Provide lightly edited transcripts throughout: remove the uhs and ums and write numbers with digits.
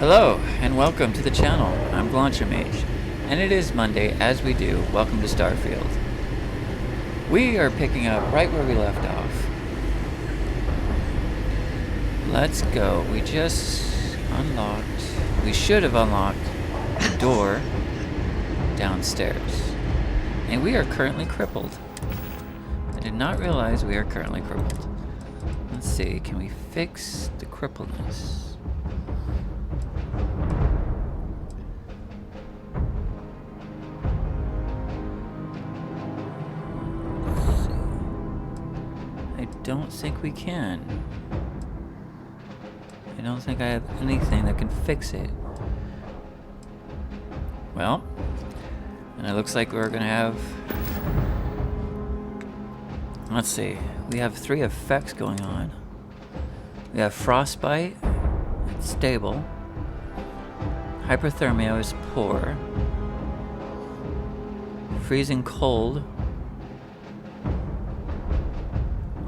Hello, and welcome to the channel. I'm Mage, and it is Monday, as we do. Welcome to Starfield. We are picking up right where we left off. Let's go. We just unlocked... We should have unlocked the door downstairs. And we are currently crippled. I did not realize we are currently crippled. Let's see, can we fix the crippledness? I don't think we can. I don't think I have anything that can fix it. Well, and it looks like we're gonna have... Let's see. We have 3 effects going on. We have frostbite, it's stable. Hypothermia is poor. Freezing cold.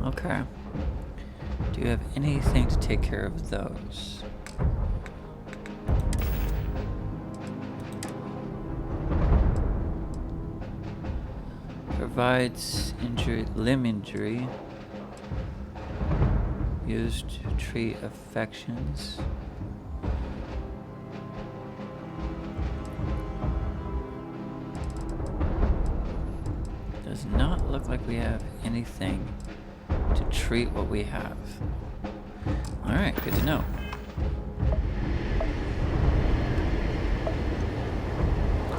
Okay. Do you have anything to take care of those? Provides limb injury. Used to treat affections. Does not look like we have anything to treat what we have. Alright, good to know.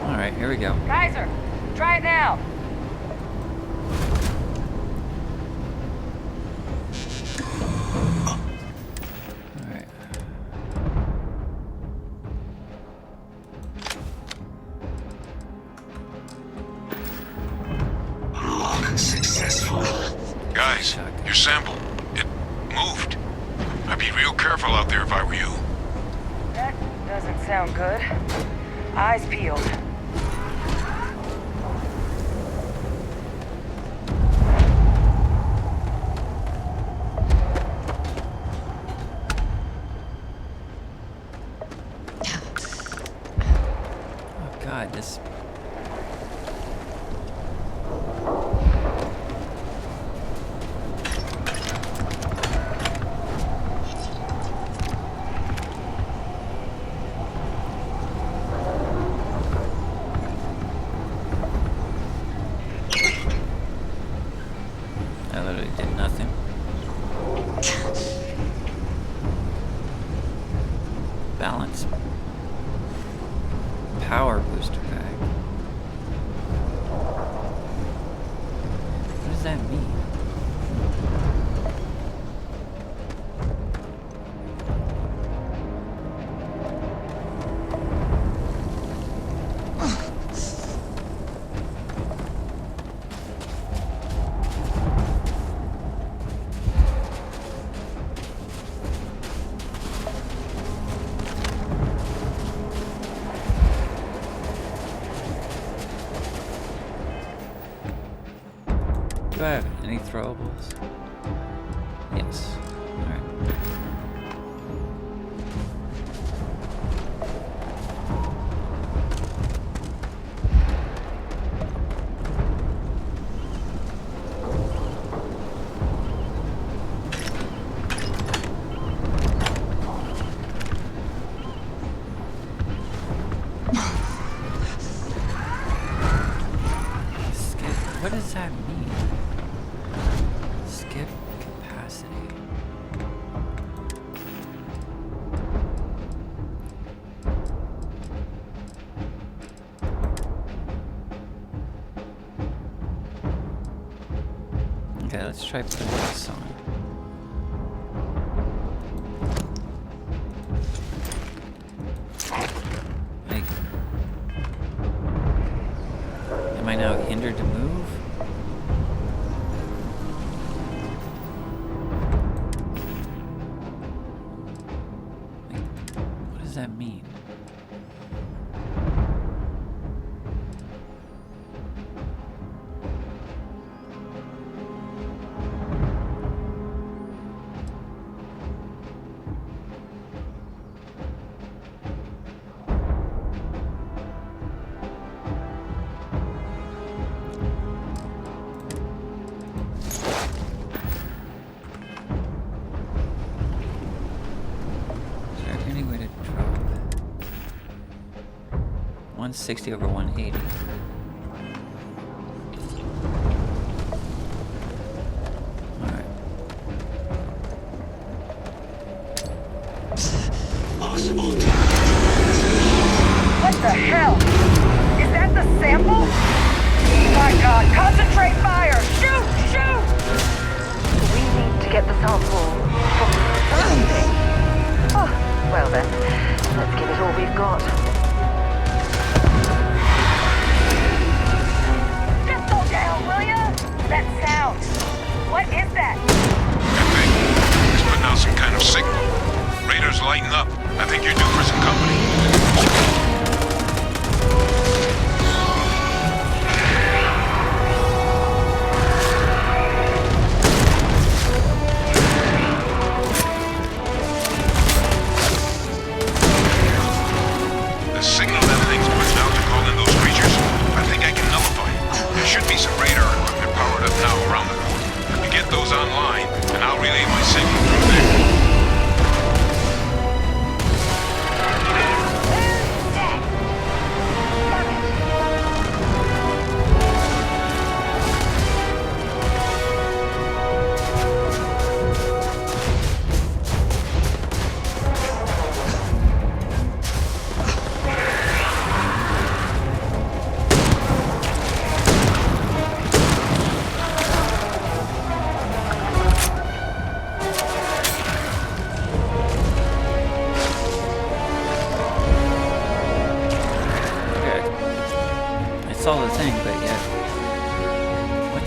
Alright, here we go. Kaiser, try it now. Alright. Successful. Guys, your sample, it moved. I'd be real careful out there if I were you. That doesn't sound good. Eyes peeled. Oh god, this... I literally did nothing. Balance. Power booster bag. What does that mean? Do I have any throwables? Yes. Alright. What does that mean? Skip capacity. Okay, let's try putting this on. Like, am I now hindered to move? What does that mean? 160/180. Alright. What the hell? Is that the sample? My God, concentrate fire! Shoot! Shoot! We need to get the sample from something. Oh, well then, let's give it all we've got. Just go down, will ya? That sound. What is that? That thing is putting out some kind of signal. Radar's lighting up. I think you're due for some company. The signal that thing's putting out to call in those creatures, I think I can nullify it. There should be some radar equipment powered up now around the port. Let me get those online, and I'll relay my signal through there. Saw the thing, but yeah. What?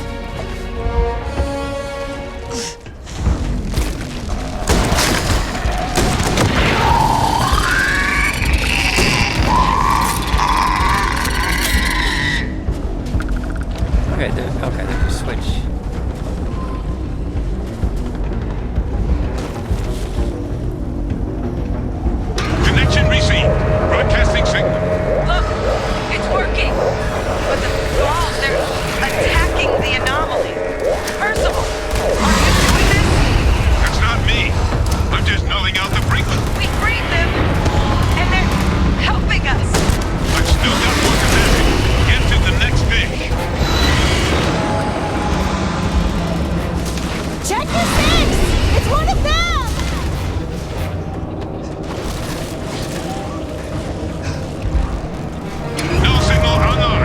Okay, there's a switch. Connection received. Broadcasting signal. Look, it's working. But the balls, they're attacking the anomaly. Percival, are you doing this? That's not me. I'm just nulling out the frequency. We freed them, and they're helping us. I've still got more to do. Get to the next fish. Check your six! It's one of them! No signal hung on.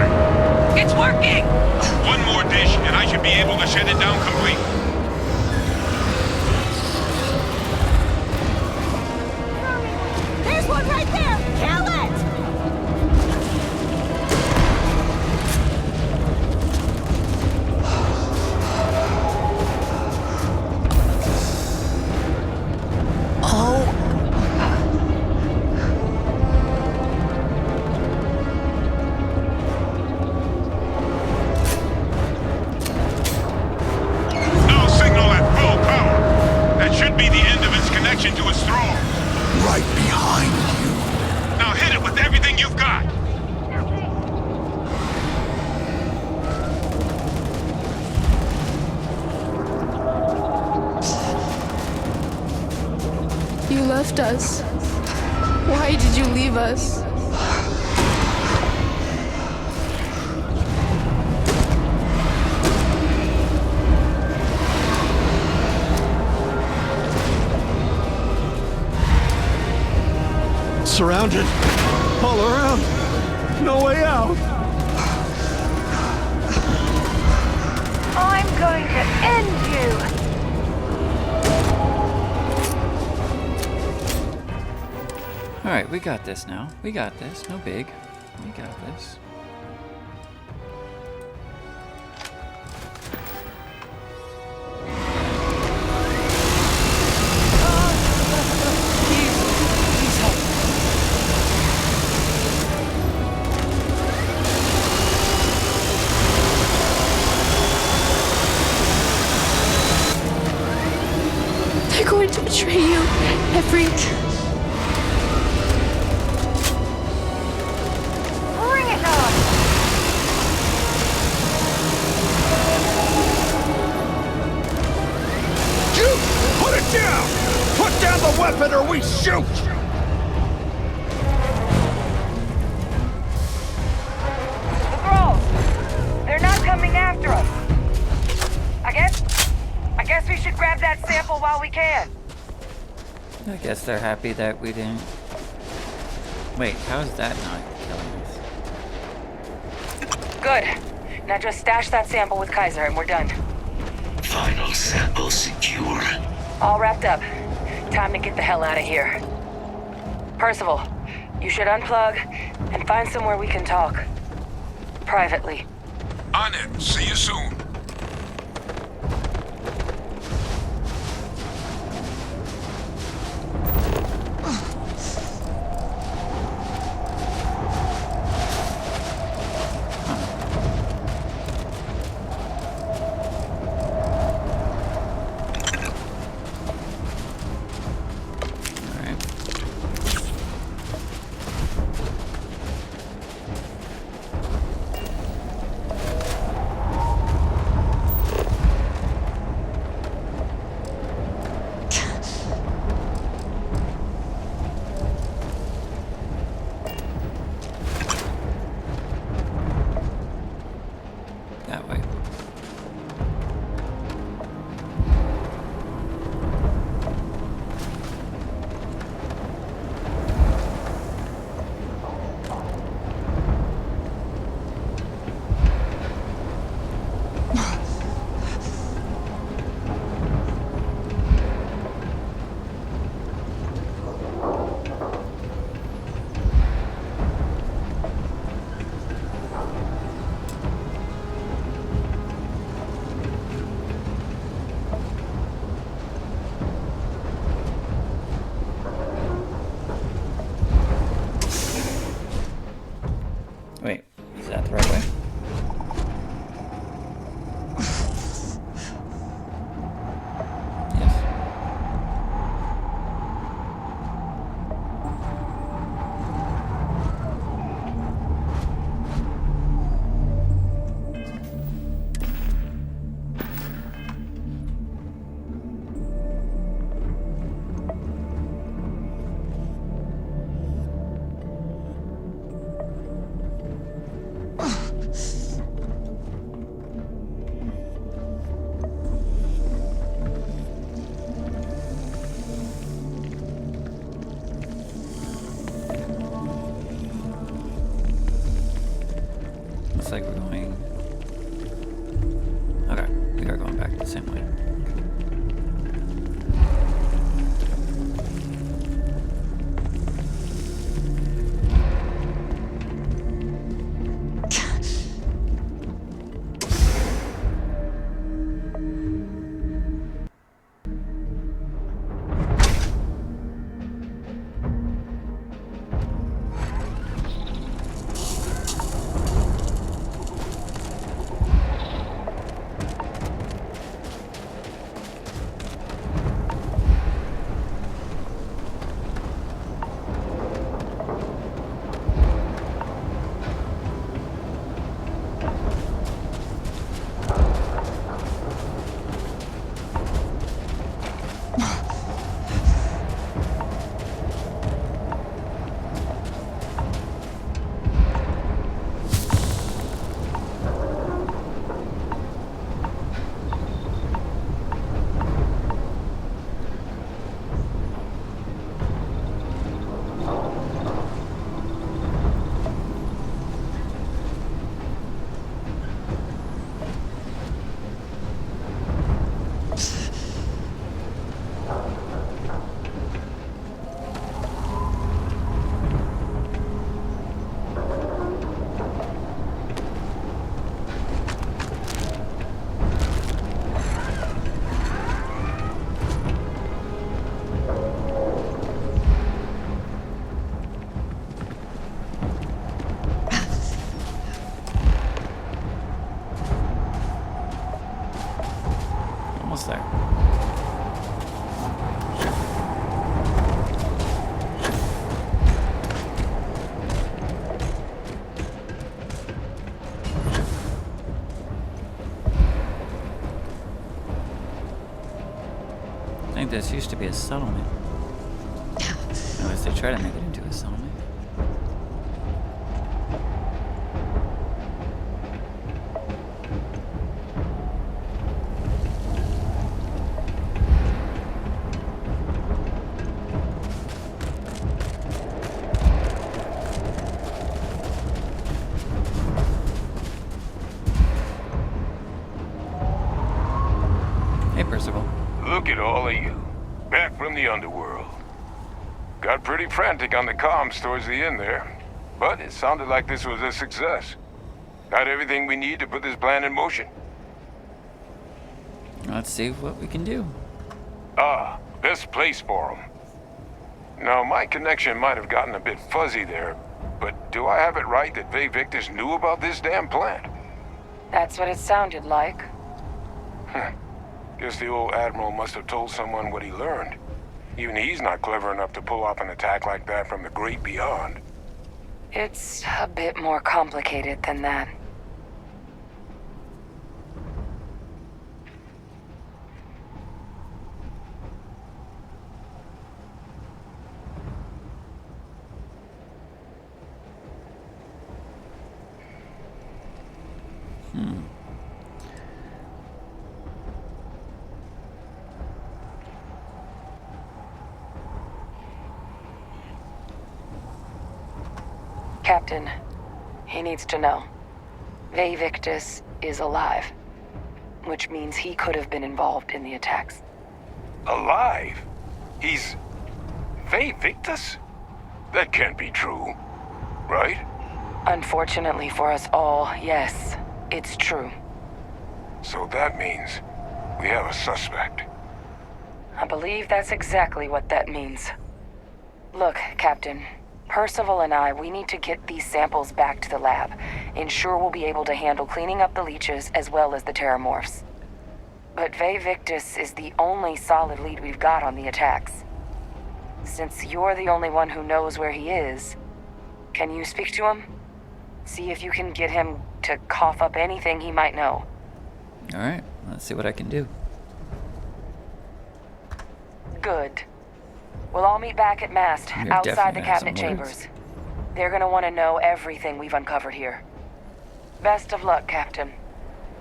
It's working. One more dish, and I should be able to shut it down completely. There's one right there! Kill it! No signal at full power. That should be the end of its connection to its thrall. Right behind you. Now hit it with everything you've got. You left us. Why did you leave us? Surrounded. All around. No way out. I'm going to end you! Alright, we got this now. We got this. No big. We got this. They're going to betray you, every... Bring it on! Shoot! Put it down! Put down the weapon or we shoot! They're not coming after us. I guess we should grab that sample while we can. I guess they're happy that we didn't... Wait, how is that not killing us? Good. Now just stash that sample with Kaiser and we're done. Final sample secure. All wrapped up. Time to get the hell out of here. Percival, you should unplug and find somewhere we can talk. Privately. On it. See you soon. That way. Wait, is that the right way? Yes. Looks like we're going... Okay, we are going back the same way. Almost there. I think this used to be a settlement. Unless they try to make it into a settlement. Got pretty frantic on the comms towards the end there. But it sounded like this was a success. Got everything we need to put this plan in motion. Let's see what we can do. Best place for them. Now, my connection might have gotten a bit fuzzy there, but do I have it right that Vay Victus knew about this damn plant? That's what it sounded like. Guess the old Admiral must have told someone what he learned. Even he's not clever enough to pull off an attack like that from the great beyond. It's a bit more complicated than that. Captain, he needs to know. Vay Victus is alive, which means he could have been involved in the attacks. Alive? He's... Vay Victus? That can't be true, right? Unfortunately for us all, yes, it's true. So that means we have a suspect. I believe that's exactly what that means. Look, Captain, Percival and I, we need to get these samples back to the lab. Ensure we'll be able to handle cleaning up the leeches as well as the Tetramorphs. But Vay Victus is the only solid lead we've got on the attacks. Since you're the only one who knows where he is, can you speak to him? See if you can get him to cough up anything he might know. Alright, let's see what I can do. Good. We'll all meet back at Mast, You're outside definitely the gonna have cabinet some chambers. words. They're gonna want to know everything we've uncovered here. Best of luck, Captain.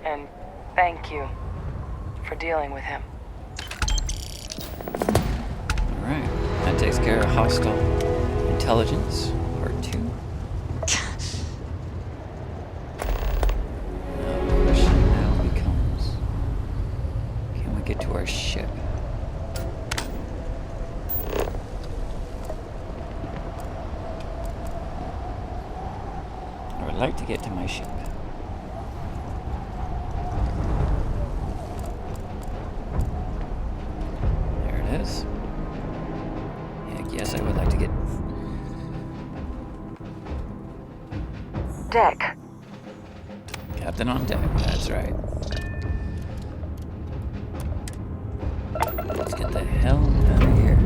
And thank you for dealing with him. Alright, that takes care of hostile intelligence, part 2. Now the question now becomes, can we get to our ship? I would like to get to my ship. There it is. Heck yes, I would like to get... Deck. Captain on deck, that's right. Let's get the hell out of here.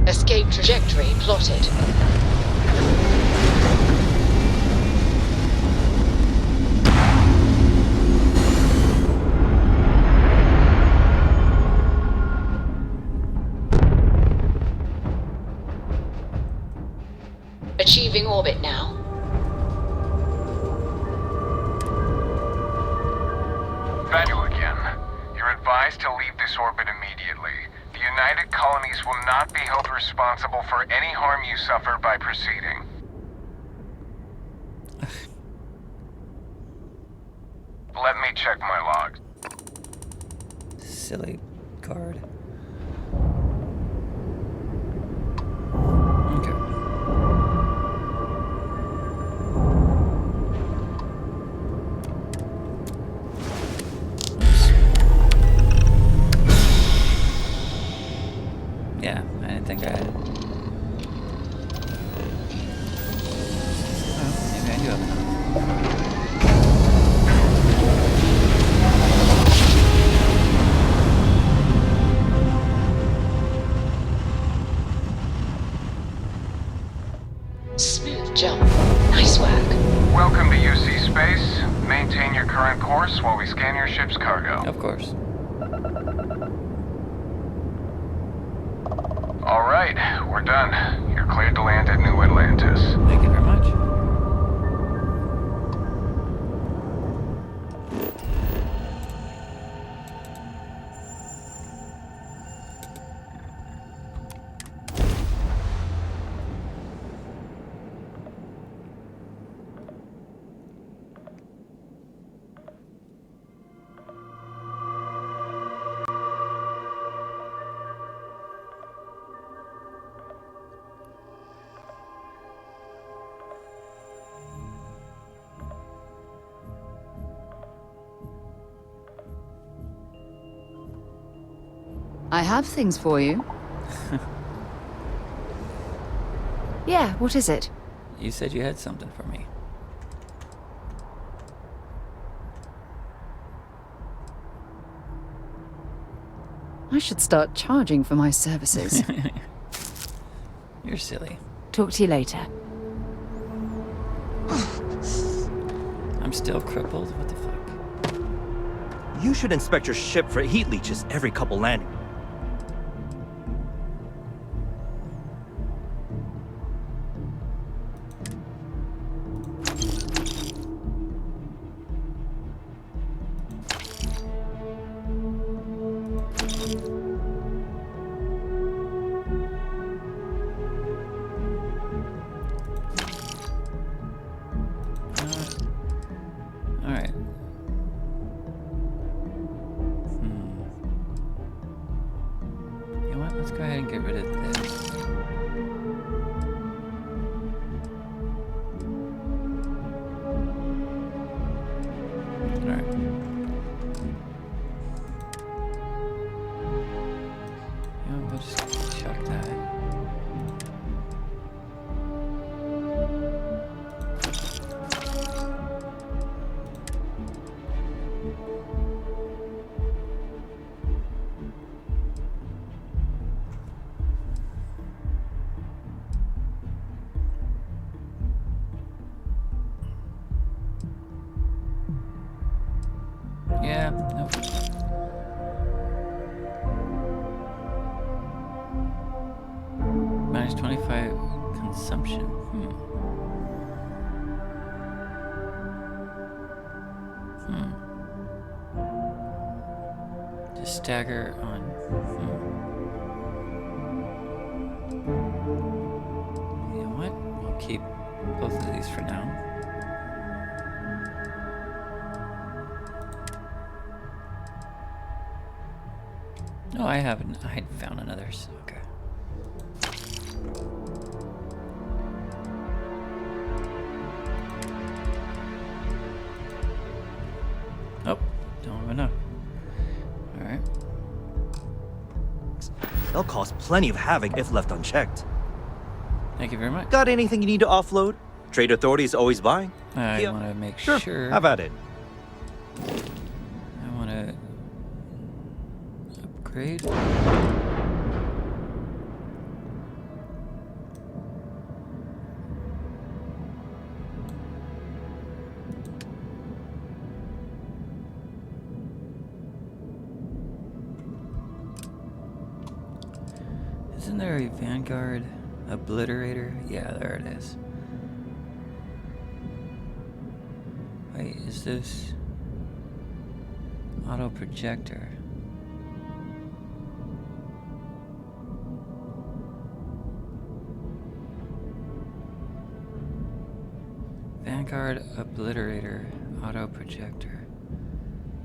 Escape trajectory plotted. Achieving orbit now. Vanu again. You're advised to leave this orbit immediately. The United Colonies will not be held responsible for any harm you suffer by proceeding. Let me check my logs. Silly card. Okay. Oops. Yeah, I didn't think I had it. Oh, maybe I do have enough. Smooth jump. Nice work. Welcome to UC Space. Maintain your current course while we scan your ship's cargo. Of course. All right, we're done. You're cleared to land at New Atlantis. Thank you very much. I have things for you. Yeah, what is it? You said you had something for me. I should start charging for my services. You're silly. Talk to you later. I'm still crippled? What the fuck? You should inspect your ship for heat leeches every couple landings. Alright. You know what? Let's go ahead and get rid of this. Alright. You know, we'll just chuck that. Yeah, nope. Minus 25 consumption. Just stagger on. You know what? We'll keep both of these for now. Oh, I haven't. I had found another. So okay. Oh, don't even know. All right. They'll cause plenty of havoc if left unchecked. Thank you very much. Got anything you need to offload? Trade Authority is always buying. I Yeah. want to make Sure. sure. Have at it. I want to upgrade. Isn't there a Vanguard Obliterator? Yeah, there it is. Wait, is this auto projector? Vanguard Obliterator auto projector.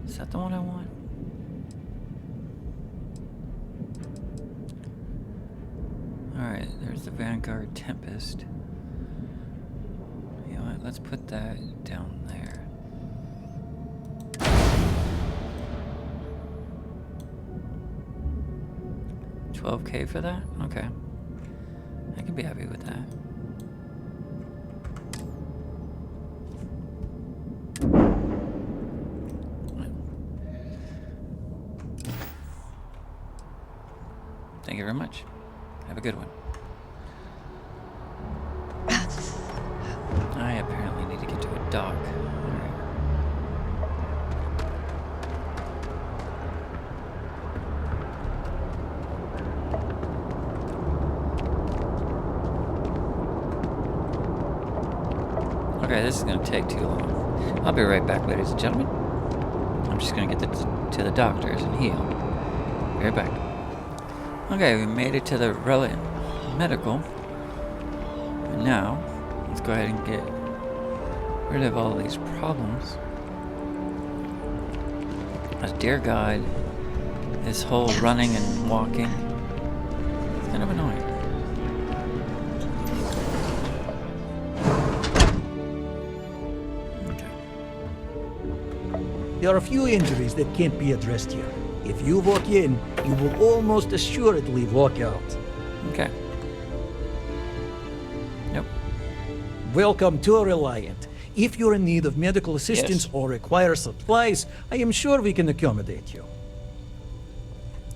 Is that the one I want? Alright, there's the Vanguard Tempest. You know what, let's put that down there. $12K for that? Okay. I can be happy with that. Thank you very much. Have a good one. I apparently need to get to a dock. Alright. Okay, this is going to take too long. I'll be right back, ladies and gentlemen. I'm just going to get to the doctors and heal. Be right back. Okay, we made it to the Reliant Medical. And now, let's go ahead and get rid of all these problems. As dear God, this whole running and walking, it's kind of annoying. There are a few injuries that can't be addressed here. If you walk in, you will almost assuredly walk out. Okay. Yep. Welcome to Reliant. If you're in need of medical assistance or require supplies, I am sure we can accommodate you.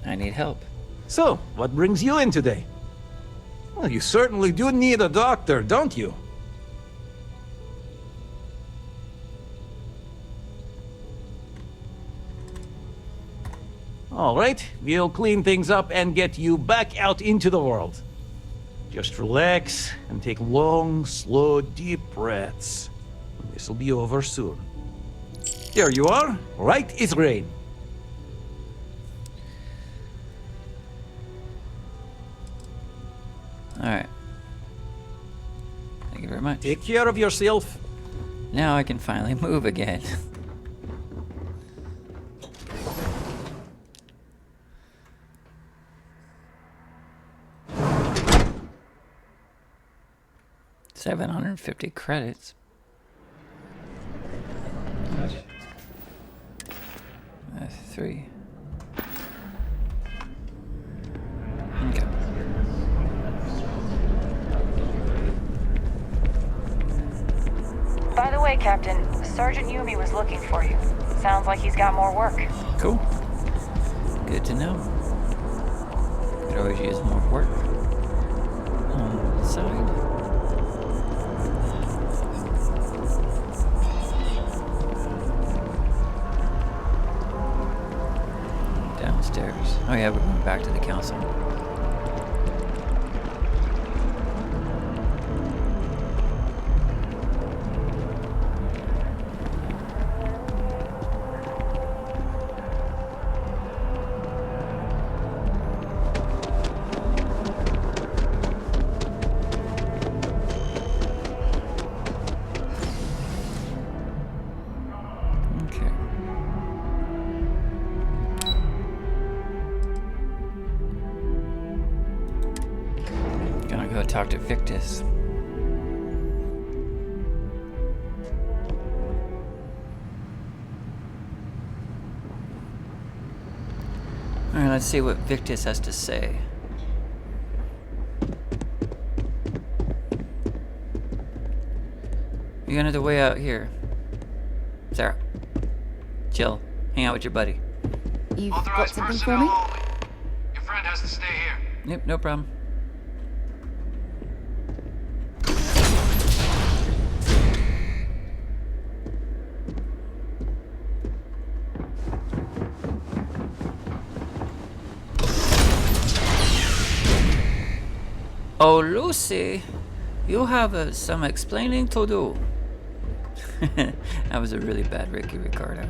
I need help. So, what brings you in today? Well, you certainly do need a doctor, don't you? All right, we'll clean things up and get you back out into the world. Just relax and take long, slow, deep breaths. This'll be over soon. There you are. Right is rain. Alright. Thank you very much. Take care of yourself. Now I can finally move again. $750 credits. Three. Okay. By the way, Captain, Sergeant Yumi was looking for you. Sounds like he's got more work. Cool. Good to know. Could always use more work. On the side. Downstairs. Oh yeah, we're going back to the council. Talk to Victus. Alright, let's see what Victus has to say. You're another way out here. Sarah. Chill. Hang out with your buddy. You've got something for me? Your friend has to stay here. Yep, no problem. Oh, Lucy, you have some explaining to do. That was a really bad Ricky Ricardo.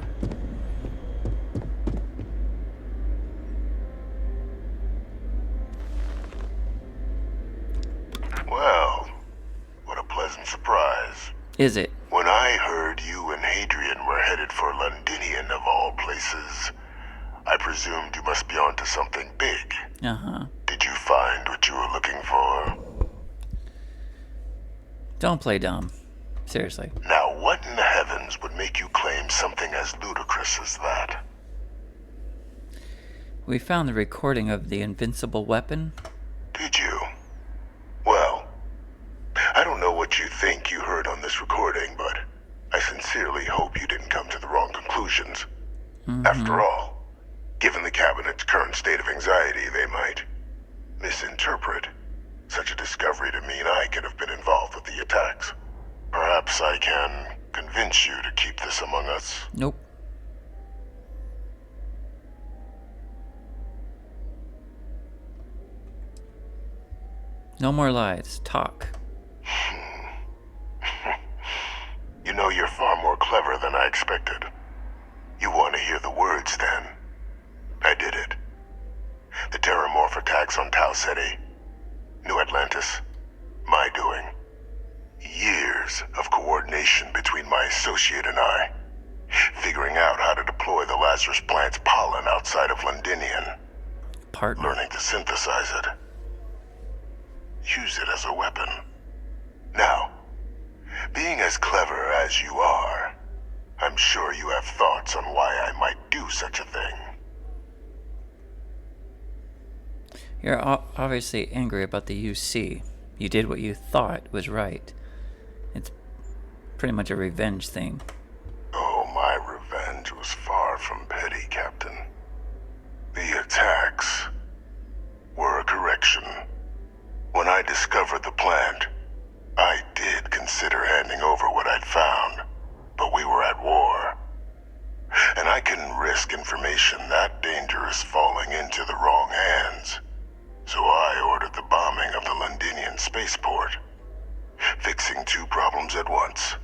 Well, what a pleasant surprise. Is it? When I heard you and Hadrian were headed for Londinian of all places, I presumed you must be onto something big. Uh-huh. Did you find what you were looking for? Don't play dumb. Seriously. Now, what in the heavens would make you claim something as ludicrous as that? We found the recording of the invincible weapon. Did you? Well, I don't know what you think you heard on this recording, but I sincerely hope you didn't come to the wrong conclusions. After all, given the Cabinet's current state of anxiety, they might misinterpret such a discovery to mean I could have been involved with the attacks. Perhaps I can convince you to keep this among us. Nope. No more lies. Talk. You know, you're far more clever than I expected. You want to hear the words, then? I did it. The Tetramorph attacks on Tau Ceti, New Atlantis, my doing. Years of coordination between my associate and I, figuring out how to deploy the Lazarus plant's pollen outside of Londinian, learning to synthesize it, use it as a weapon. Now, being as clever as you are, I'm sure you have thoughts on why I might do such a thing. You're obviously angry about the UC. You did what you thought was right. It's pretty much a revenge thing. Oh, my revenge was far from petty, Captain. The attacks were a correction. When I discovered the plant, I did consider handing over what I'd found, but we were at war. And I couldn't risk information that dangerous falling into the wrong hands. So I ordered the bombing of the Londinian spaceport, fixing two problems at once.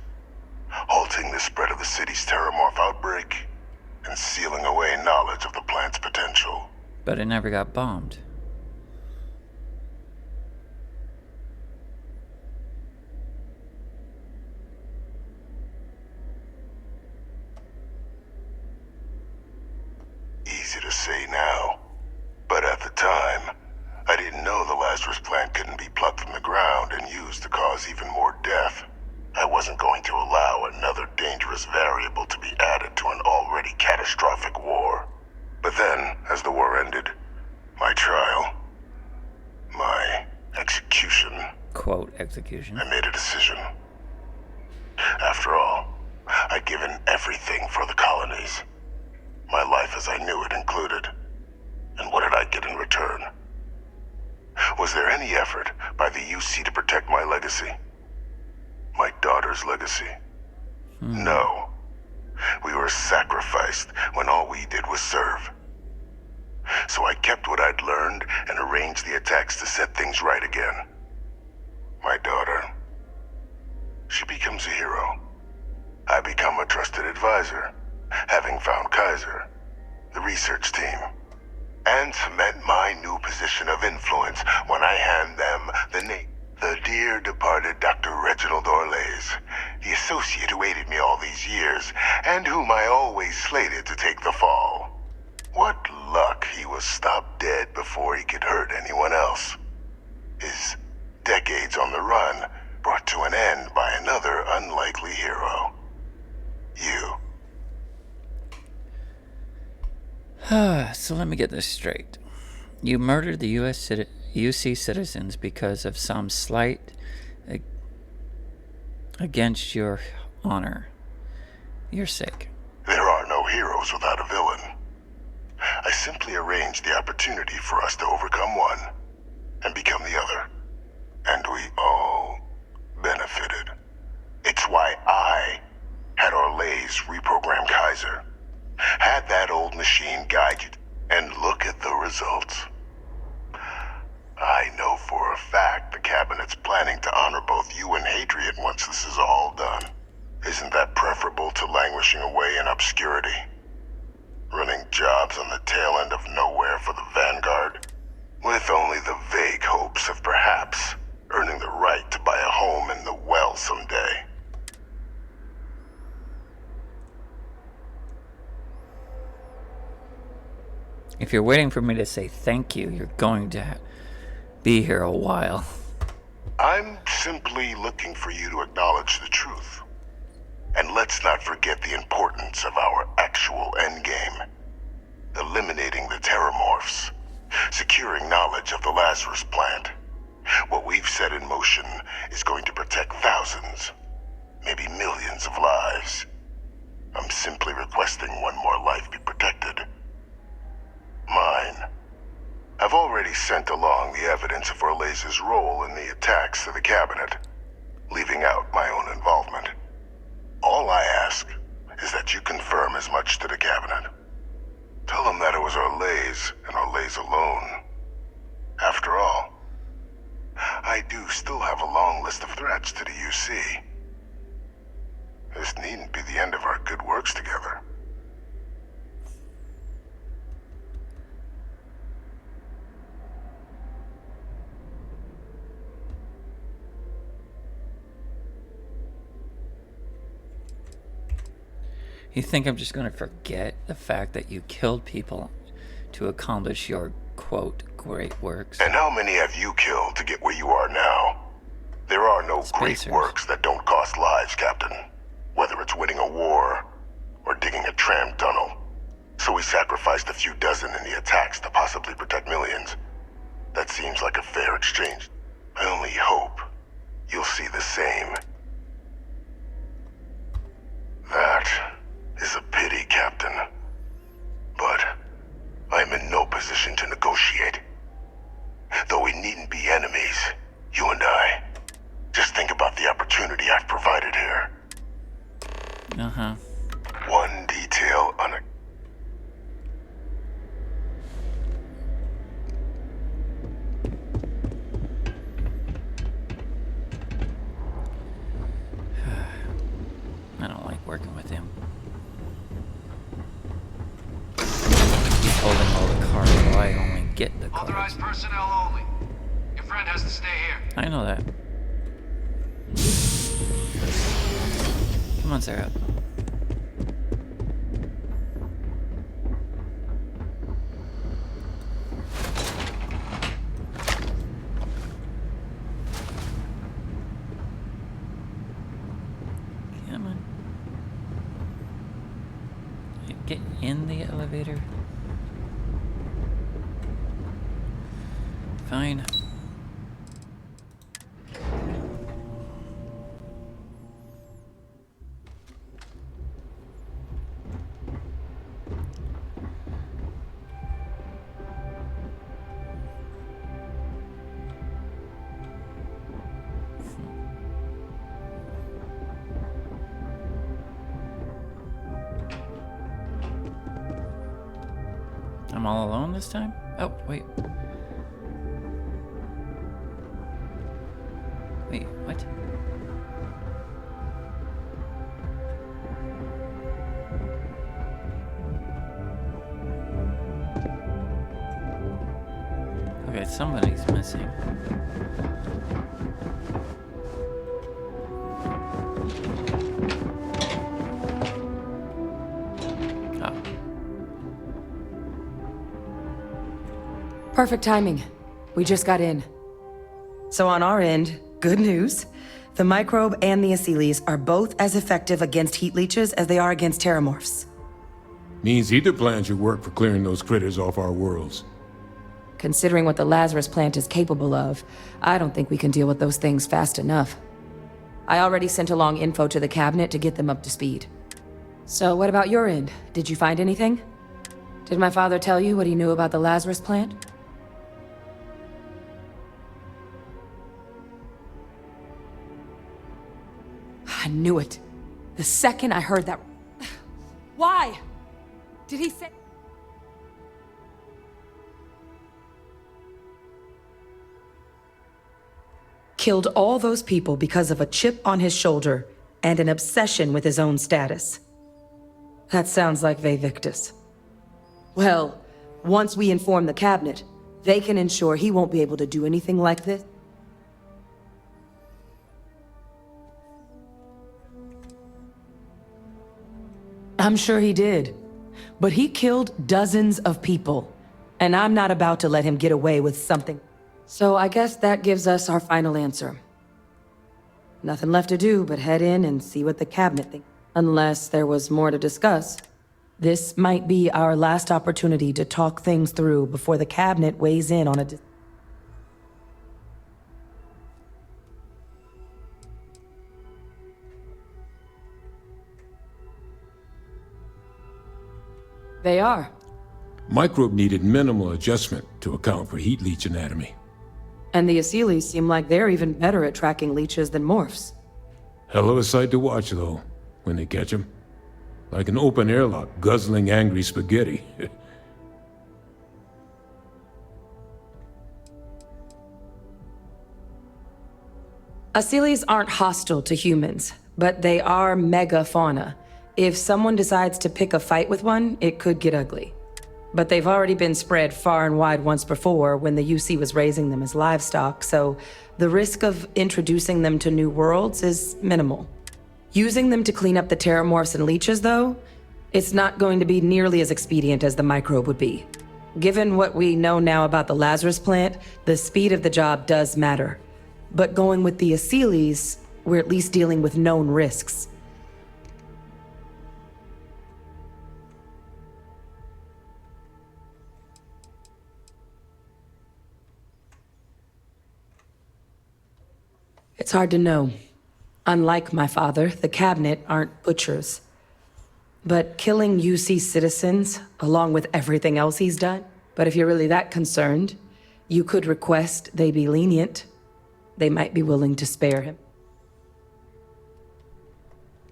Halting the spread of the city's Tetramorph outbreak, and sealing away knowledge of the plant's potential. But it never got bombed. Easy to say now, but at the time, I didn't know the Lazarus plant couldn't be plucked from the ground and used to cause even more death. I wasn't going to allow another dangerous variable to be added to an already catastrophic war. But then, as the war ended, my trial, my execution... Quote, execution. I made a decision. After all, I'd given everything for the colonies. My life as I knew it included. And what did I get in return? Was there any effort by the UC to protect my legacy? My daughter's legacy? No. We were sacrificed when all we did was serve. So I kept what I'd learned and arranged the attacks to set things right again. My daughter, she becomes a hero. I become a trusted advisor, having found Kaiser, the research team, and cement my new position of influence when I hand them the name. The dear departed Dr. Reginald Orlays, the associate who aided me all these years, and whom I always slated to take the fall. What luck he was stopped dead before he could hurt anyone else. His decades on the run brought to an end by another unlikely hero. You. So let me get this straight. You murdered the UC citizens because of some slight against your honor. Your sake. There are no heroes without a villain. I simply arranged the opportunity for us to overcome one and become the other. And we all benefited. It's why I had Orlays reprogram Kaiser. Had that old machine guide you, and look at the results. I know for a fact the Cabinet's planning to honor both you and Hadrian once this is all done. Isn't that preferable to languishing away in obscurity? Running jobs on the tail end of nowhere for the Vanguard? With only the vague hopes of perhaps earning the right to buy a home in the well someday. If you're waiting for me to say thank you, you're going to be here a while. I'm simply looking for you to acknowledge the truth. And let's not forget the importance of our actual endgame. Eliminating the Tetramorphs. Securing knowledge of the Lazarus plant. What we've set in motion is going to protect thousands, maybe millions of lives. I'm simply requesting one more life be protected. Mine. I've already sent along the evidence of Orlays' role in the attacks to the Cabinet, leaving out my own involvement. All I ask is that you confirm as much to the Cabinet. Tell them that it was Orlays and Orlays alone. After all, I do still have a long list of threats to the UC. This needn't be the end of our good works together. You think I'm just going to forget the fact that you killed people to accomplish your, quote, great works? And how many have you killed to get where you are now? There are no Spacers. great works that don't cost lives, Captain. Whether it's winning a war or digging a tram tunnel. So we sacrificed a few dozen in the attacks to possibly protect millions. That seems like a fair exchange. I only hope you'll see the same. That is a pity, Captain. But I'm in no position to negotiate. Though we needn't be enemies, you and I. Just think about the opportunity I've provided here. Uh-huh. One detail on a... I don't like working with him. He's holding all the cards while I only get the cards. Authorized personnel only. Your friend has to stay here. I know that. Come on, Sarah. Come on. Get in the elevator. Fine. I'm all alone this time? Oh, wait. Wait, what? Okay, somebody's missing. Oh. Perfect timing. We just got in. So on our end, good news. The microbe and the Asylees are both as effective against heat leeches as they are against Tetramorphs. Means either plan should work for clearing those critters off our worlds. Considering what the Lazarus plant is capable of, I don't think we can deal with those things fast enough. I already sent along info to the cabinet to get them up to speed. So what about your end? Did you find anything? Did my father tell you what he knew about the Lazarus plant? I knew it. The second I heard that... Why? Did he say... Killed all those people because of a chip on his shoulder and an obsession with his own status. That sounds like Vivictus. Well, once we inform the cabinet, they can ensure he won't be able to do anything like this. I'm sure he did. But he killed dozens of people. And I'm not about to let him get away with something. So I guess that gives us our final answer. Nothing left to do but head in and see what the cabinet thinks. Unless there was more to discuss. This might be our last opportunity to talk things through before the cabinet weighs in on a... They are. Microbe needed minimal adjustment to account for heat leech anatomy. And the Asylees seem like they're even better at tracking leeches than morphs. Hell of a sight to watch, though, when they catch them. Like an open airlock guzzling angry spaghetti. Asylees aren't hostile to humans, but they are megafauna. If someone decides to pick a fight with one, it could get ugly. But they've already been spread far and wide once before when the UC was raising them as livestock, so the risk of introducing them to new worlds is minimal. Using them to clean up the Tetramorphs and leeches, though, it's not going to be nearly as expedient as the microbe would be. Given what we know now about the Lazarus plant, the speed of the job does matter. But going with the Asylees, we're at least dealing with known risks. It's hard to know. Unlike my father, the cabinet aren't butchers. But killing UC citizens, along with everything else he's done. But if you're really that concerned, you could request they be lenient. They might be willing to spare him.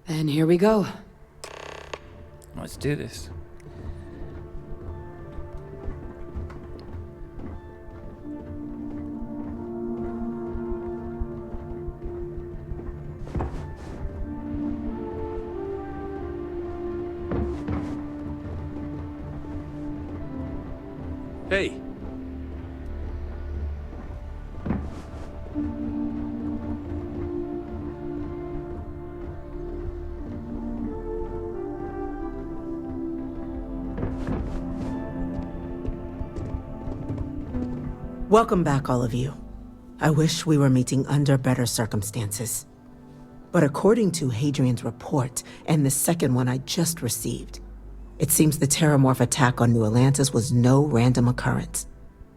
And here we go. Let's do this. Hey. Welcome back, all of you. I wish we were meeting under better circumstances. But according to Hadrian's report, and the second one I just received, it seems the Terramorph attack on New Atlantis was no random occurrence,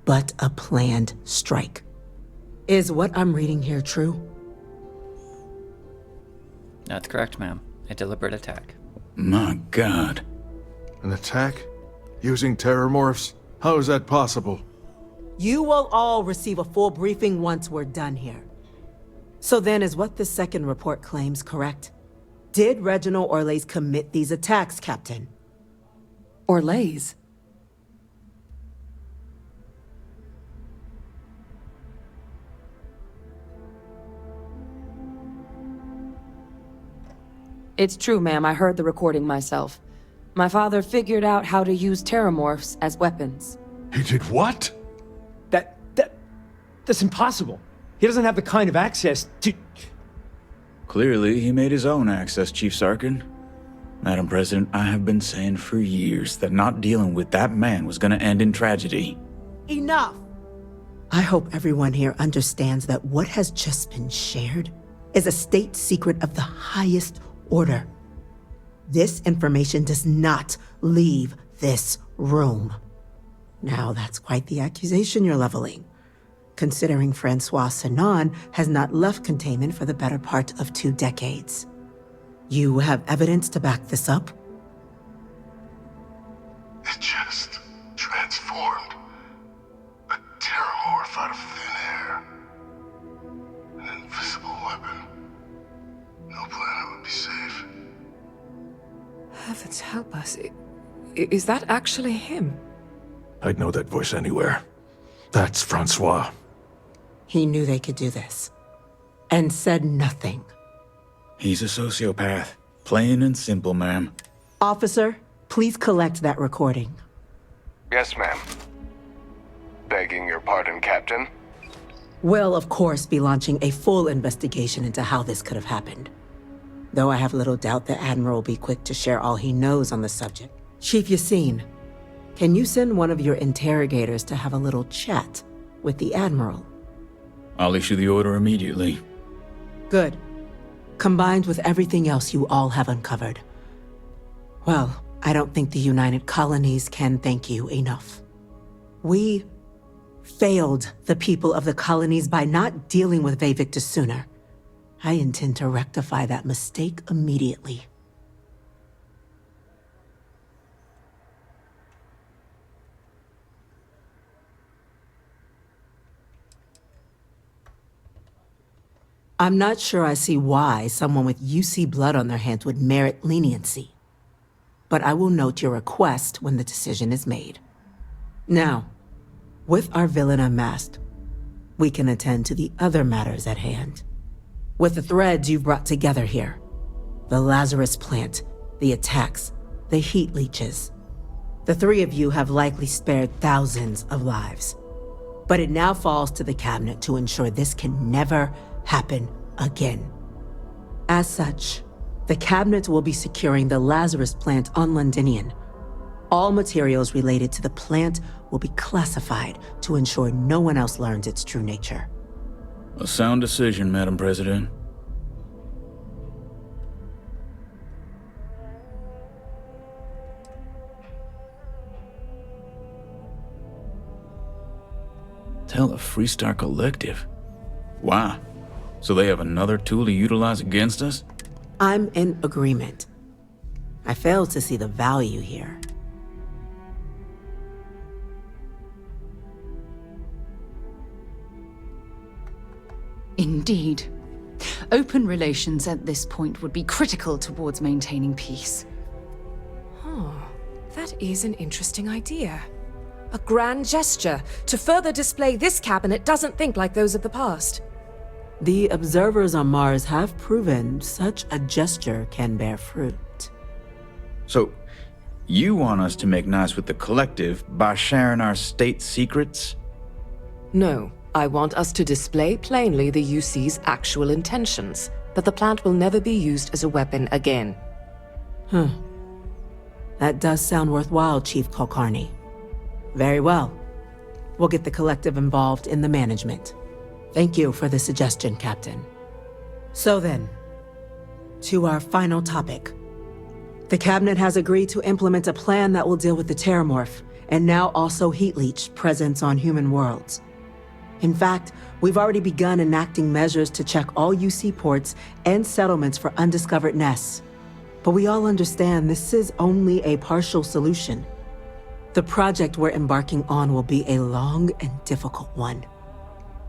but a planned strike. Is what I'm reading here true? That's correct, ma'am. A deliberate attack. My God. An attack? Using Terramorphs? How is that possible? You will all receive a full briefing once we're done here. So then, is what the second report claims correct? Did Reginald Orlays commit these attacks, Captain? Orlays? It's true, ma'am. I heard the recording myself. My father figured out how to use Terramorphs as weapons. He did what? That's impossible. He doesn't have the kind of access to... Clearly, he made his own access, Chief Sarkin. Madam President, I have been saying for years that not dealing with that man was gonna end in tragedy. Enough! I hope everyone here understands that what has just been shared is a state secret of the highest order. This information does not leave this room. Now, that's quite the accusation you're leveling, considering Francois Sinon has not left containment for the better part of 2 decades. You have evidence to back this up? It just transformed. A Terramorph out of thin air. An invisible weapon. No planet would be safe. Heavens help us. Is that actually him? I'd know that voice anywhere. That's Francois. He knew they could do this, and said nothing. He's a sociopath. Plain and simple, ma'am. Officer, please collect that recording. Yes, ma'am. Begging your pardon, Captain. We'll, of course, be launching a full investigation into how this could have happened. Though I have little doubt the Admiral will be quick to share all he knows on the subject. Chief Yassine, can you send one of your interrogators to have a little chat with the Admiral? I'll issue the order immediately. Good. Combined with everything else you all have uncovered. Well, I don't think the United Colonies can thank you enough. We failed the people of the colonies by not dealing with Vayvictus sooner. I intend to rectify that mistake immediately. I'm not sure I see why someone with UC blood on their hands would merit leniency. But I will note your request when the decision is made. Now, with our villain unmasked, we can attend to the other matters at hand. With the threads you've brought together here, the Lazarus plant, the attacks, the heat leeches, the 3 of you have likely spared thousands of lives. But it now falls to the cabinet to ensure this can never happen again. As such, the cabinet will be securing the Lazarus plant on Londinian. All materials related to the plant will be classified to ensure no one else learns its true nature. A sound decision, Madam President. Tell the Freestar Collective. Wow. So they have another tool to utilize against us? I'm in agreement. I fail to see the value here. Indeed. Open relations at this point would be critical towards maintaining peace. Oh, that is an interesting idea. A grand gesture to further display this cabinet doesn't think like those of the past. The observers on Mars have proven such a gesture can bear fruit. So, you want us to make nice with the collective by sharing our state secrets? No, I want us to display plainly the UC's actual intentions, that the plant will never be used as a weapon again. That does sound worthwhile, Chief Kulkarni. Very well. We'll get the collective involved in the management. Thank you for the suggestion, Captain. So then, to our final topic. The Cabinet has agreed to implement a plan that will deal with the Terramorph, and now also Heat Leech presence on human worlds. In fact, we've already begun enacting measures to check all UC ports and settlements for undiscovered nests. But we all understand this is only a partial solution. The project we're embarking on will be a long and difficult one.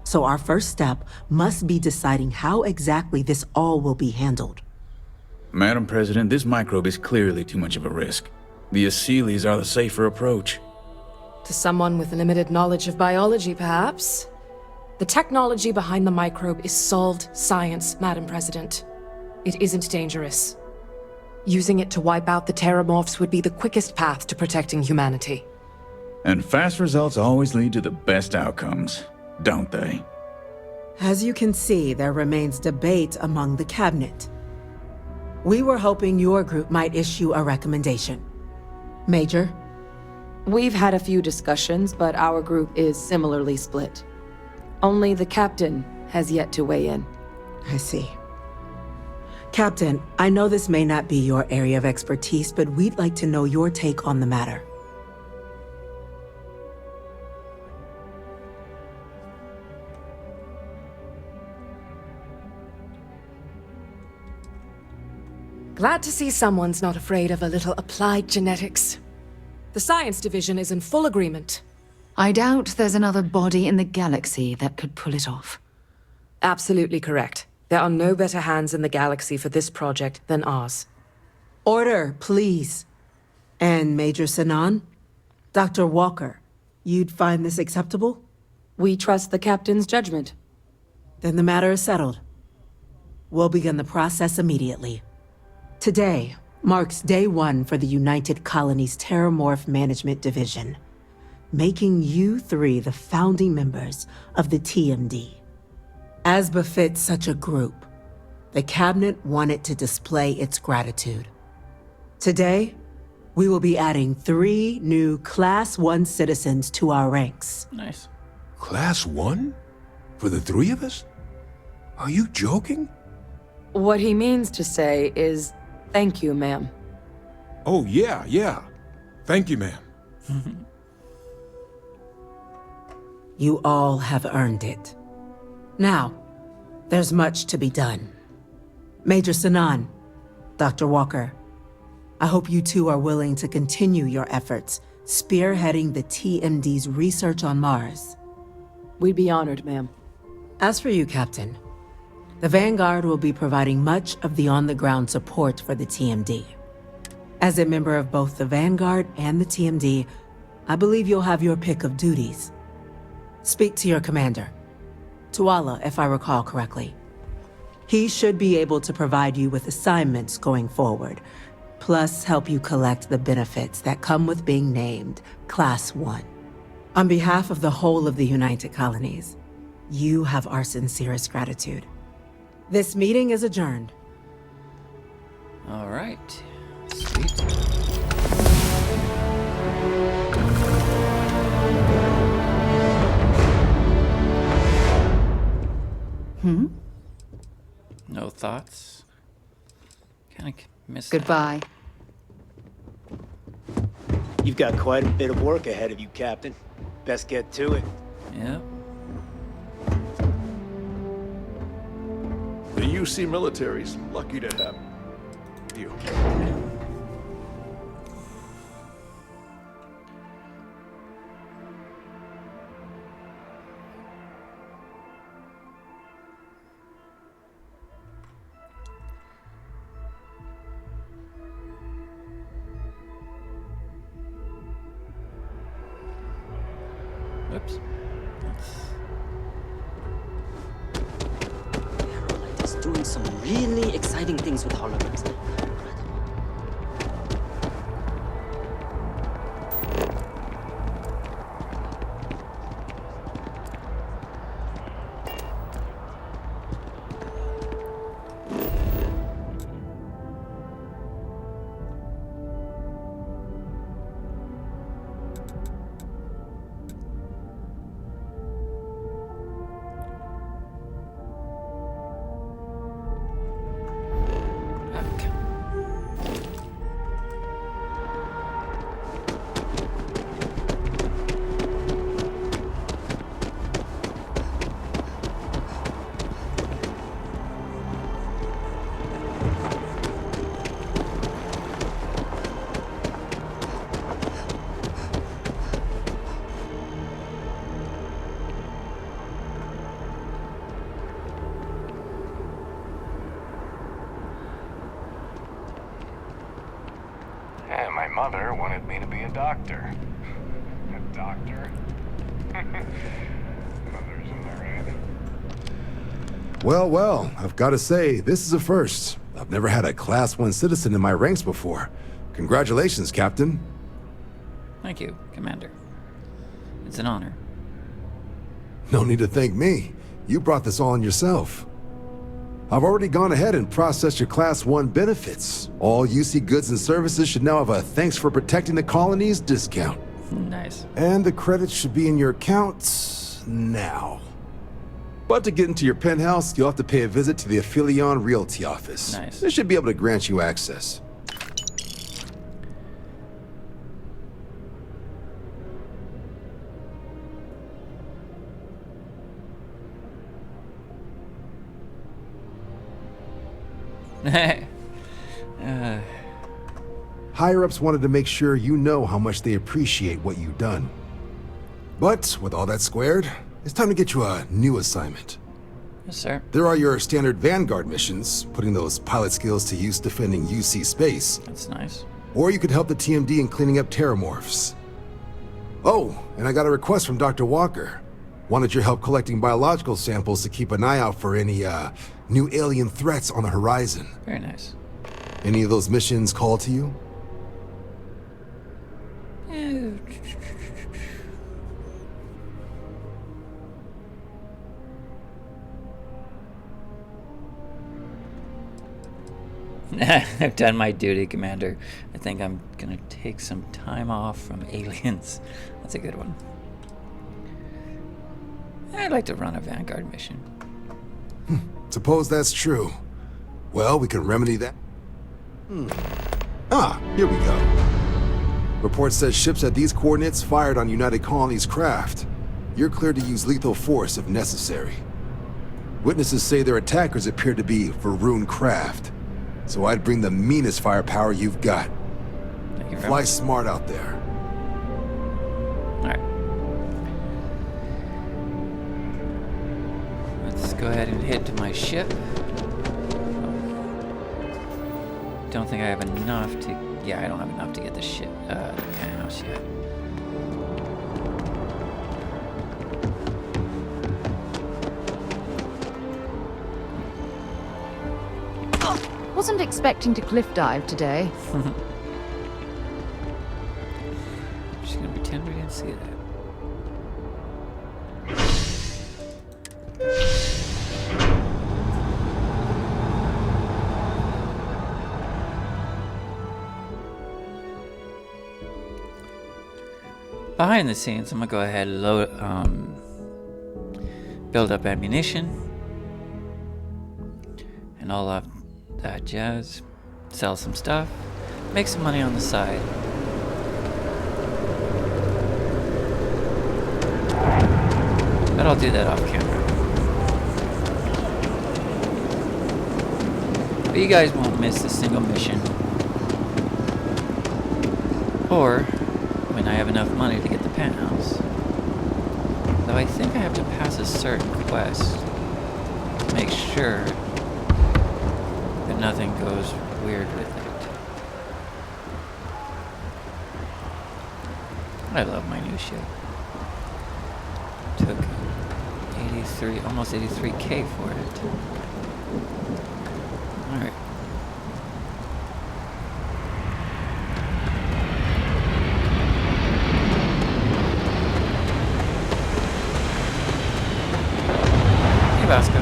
So our first step must be deciding how exactly this all will be handled. Madam President, this microbe is clearly too much of a risk. The Aseles are the safer approach. To someone with limited knowledge of biology, perhaps? The technology behind the microbe is solved science, Madam President. It isn't dangerous. Using it to wipe out the Terramorphs would be the quickest path to protecting humanity. And fast results always lead to the best outcomes, don't they? As you can see, there remains debate among the Cabinet. We were hoping your group might issue a recommendation. Major? We've had a few discussions, but our group is similarly split. Only the captain has yet to weigh in. I see. Captain, I know this may not be your area of expertise, but we'd like to know your take on the matter. Glad to see someone's not afraid of a little applied genetics. The science division is in full agreement. I doubt there's another body in the galaxy that could pull it off. Absolutely correct. There are no better hands in the galaxy for this project than ours. Order, please. And Major Sinan? Dr. Walker, you'd find this acceptable? We trust the captain's judgment. Then the matter is settled. We'll begin the process immediately. Today marks day one for the United Colonies Terramorph Management Division, making you three the founding members of the TMD. As befits such a group, the Cabinet wanted to display its gratitude. Today, we will be adding 3 new Class 1 citizens to our ranks. Nice. Class 1? For the 3 of us? Are you joking? What he means to say is, thank you, ma'am. Oh, yeah. Thank you, ma'am. You all have earned it. Now, there's much to be done. Major Sinan, Dr. Walker, I hope you two are willing to continue your efforts spearheading the TMD's research on Mars. We'd be honored, ma'am. As for you, Captain, the Vanguard will be providing much of the on-the-ground support for the TMD. As a member of both the Vanguard and the TMD, I believe you'll have your pick of duties. Speak to your commander, Tuala, if I recall correctly. He should be able to provide you with assignments going forward, plus help you collect the benefits that come with being named Class 1. On behalf of the whole of the United Colonies, you have our sincerest gratitude. This meeting is adjourned. All right. Sweet. No thoughts? Kind of missed Goodbye. You've got quite a bit of work ahead of you, Captain. Best get to it. Yep. The UC military's lucky to have you. Whoops. Herolight is doing some really exciting things with holograms. And my mother wanted me to be a doctor. A doctor? Mother's in there, right? Well, well, I've got to say, this is a first. I've never had a Class 1 citizen in my ranks before. Congratulations, Captain. Thank you, Commander. It's an honor. No need to thank me. You brought this all on yourself. I've already gone ahead and processed your Class 1 benefits. All UC goods and services should now have a thanks for protecting the colonies discount. Nice. And the credits should be in your accounts now. But to get into your penthouse, you'll have to pay a visit to the Aphelion Realty office. Nice. They should be able to grant you access. Higher-ups wanted to make sure you know how much they appreciate what you've done. But with all that squared, it's time to get you a new assignment. Yes, sir. There are your standard Vanguard missions, putting those pilot skills to use defending UC space. That's nice. Or you could help the TMD in cleaning up Tetramorphs. Oh, and I got a request from Dr. Walker. Wanted your help collecting biological samples to keep an eye out for any, new alien threats on the horizon. Very nice. Any of those missions call to you? I've done my duty, Commander. I think I'm gonna take some time off from aliens. That's a good one. I'd like to run a Vanguard mission. Suppose that's true. Well, we can remedy that. Ah, here we go. Report says ships at these coordinates fired on United Colonies craft. You're cleared to use lethal force if necessary. Witnesses say their attackers appear to be Varun craft. So I'd bring the meanest firepower you've got. Fly smart out there. Alright. Let's go ahead and head to my ship. Don't think I have enough to... Yeah, I don't have enough to get the ship, the penthouse yet. Wasn't expecting to cliff dive today. I'm just gonna pretend we didn't see that. Behind the scenes, I'm gonna go ahead and load, build up ammunition and all of that jazz, sell some stuff, make some money on the side. But I'll do that off camera. But you guys won't miss a single mission. Or when I have enough money to get the penthouse. Though I think I have to pass a certain quest to make sure that nothing goes weird with it. I love my new ship. Took 83, almost 83K for it. Alright. Hey, Vasco.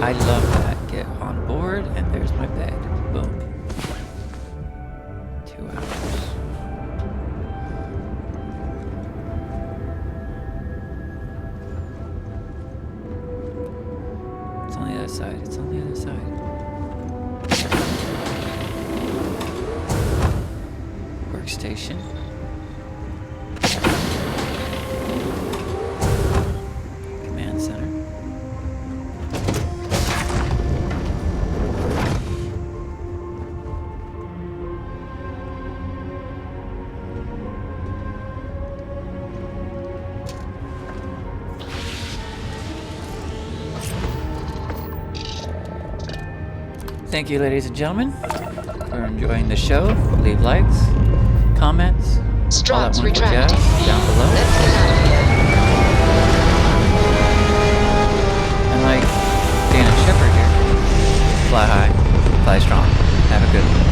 I love that. Get on board, and there's my bed. Boom. 2 hours. It's on the other side. It's on the other side. Workstation. Command center. Thank you, ladies and gentlemen, for enjoying the show. Leave likes, comments, all that wonderful jazz down below. And like Danna Shepard here, fly high, fly strong. Have a good one.